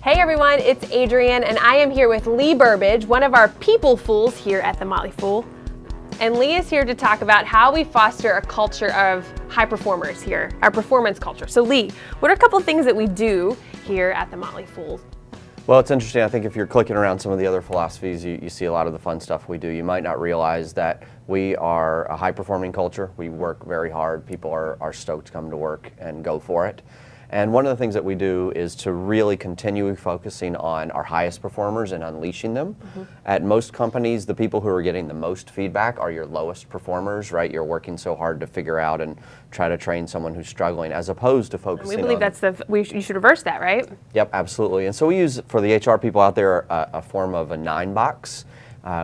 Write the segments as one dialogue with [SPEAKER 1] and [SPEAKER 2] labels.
[SPEAKER 1] Hey everyone, it's Adrienne and I am here with Lee Burbage, one of our people fools here at the Motley Fool. And Lee is here to talk about how we foster a culture of high performers here, our performance culture. So Lee, what are a couple of things that we do here at the Motley Fool?
[SPEAKER 2] Well, it's interesting. I think if you're clicking around some of the other philosophies, you see a lot of the fun stuff we do. You might not realize that we are a high-performing culture. We work very hard. People are stoked to come to work and go for it. And one of the things that we do is to really continue focusing on our highest performers and unleashing them. At most companies, the people who are getting the most feedback are your lowest performers, right? You're working so hard to figure out and try to train someone who's struggling, as opposed to focusing on...
[SPEAKER 1] We believe you should reverse that, right?
[SPEAKER 2] Yep, absolutely. And so we use, for the HR people out there, a form of a 9-box.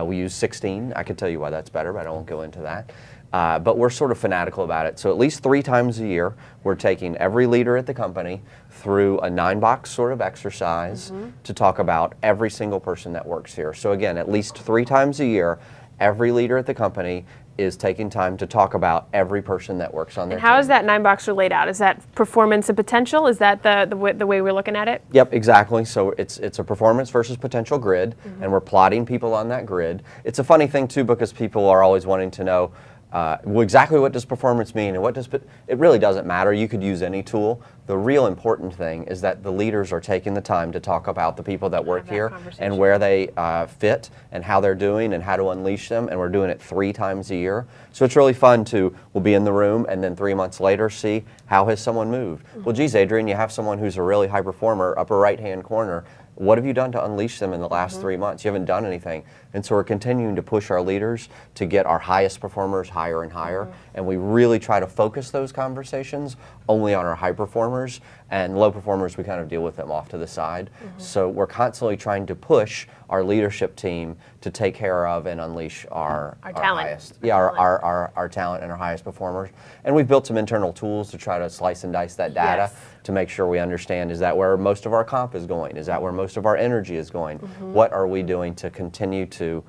[SPEAKER 2] We use 16. I could tell you why that's better, but I won't go into that. But we're sort of fanatical about it. So at least 3 times a year, we're taking every leader at the company through a 9-box sort of exercise to talk about every single person that works here. So again, at least 3 times a year, every leader at the company is taking time to talk about every person that works on their team.
[SPEAKER 1] And how is that 9-box laid out? Is that performance and potential? Is that the way we're looking at it?
[SPEAKER 2] Yep, exactly. So it's a performance versus potential grid, and we're plotting people on that grid. It's a funny thing too, because people are always wanting to know, well, exactly what does performance mean, and what does it really doesn't matter. You could use any tool. The real important thing is that the leaders are taking the time to talk about the people that work here and where they fit and how they're doing and how to unleash them, and we're doing it 3 times a year. So it's really fun we'll be in the room and then 3 months later see how has someone moved. Well, geez, Adrienne, you have someone who's a really high performer, upper right-hand corner. What have you done to unleash them in the last 3 months? You haven't done anything. And so we're continuing to push our leaders to get our highest performers higher and higher. And we really try to focus those conversations only on our high performers, and low performers, we kind of deal with them off to the side. So we're constantly trying to push our leadership team to take care of and unleash our
[SPEAKER 1] talent.
[SPEAKER 2] Highest, our talent and our highest performers. And we've built some internal tools to try to slice and dice that data to make sure we understand, is that where most of our comp is going? Is that where most of our energy is going? What are we doing to continue to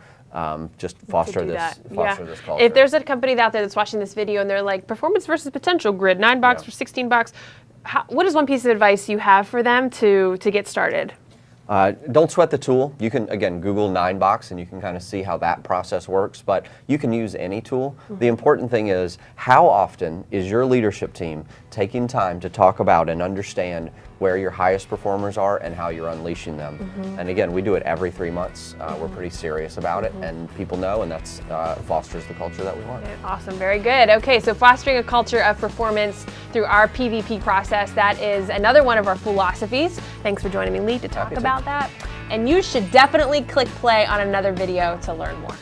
[SPEAKER 2] just foster this culture?
[SPEAKER 1] If there's a company out there that's watching this video and they're like, performance versus potential grid, 9-box or 16-box, what is one piece of advice you have for them to get started?
[SPEAKER 2] Don't sweat the tool. You can, again, Google 9-box and you can kind of see how that process works, but you can use any tool. The important thing is, how often is your leadership team taking time to talk about and understand where your highest performers are and how you're unleashing them? And again, we do it every 3 months. We're pretty serious about it, and people know, and that's fosters the culture that we want.
[SPEAKER 1] Awesome, very good. Okay, so fostering a culture of performance through our PVP process, that is another one of our philosophies. Thanks for joining me, Lee, to talk about that. And you should definitely click play on another video to learn more.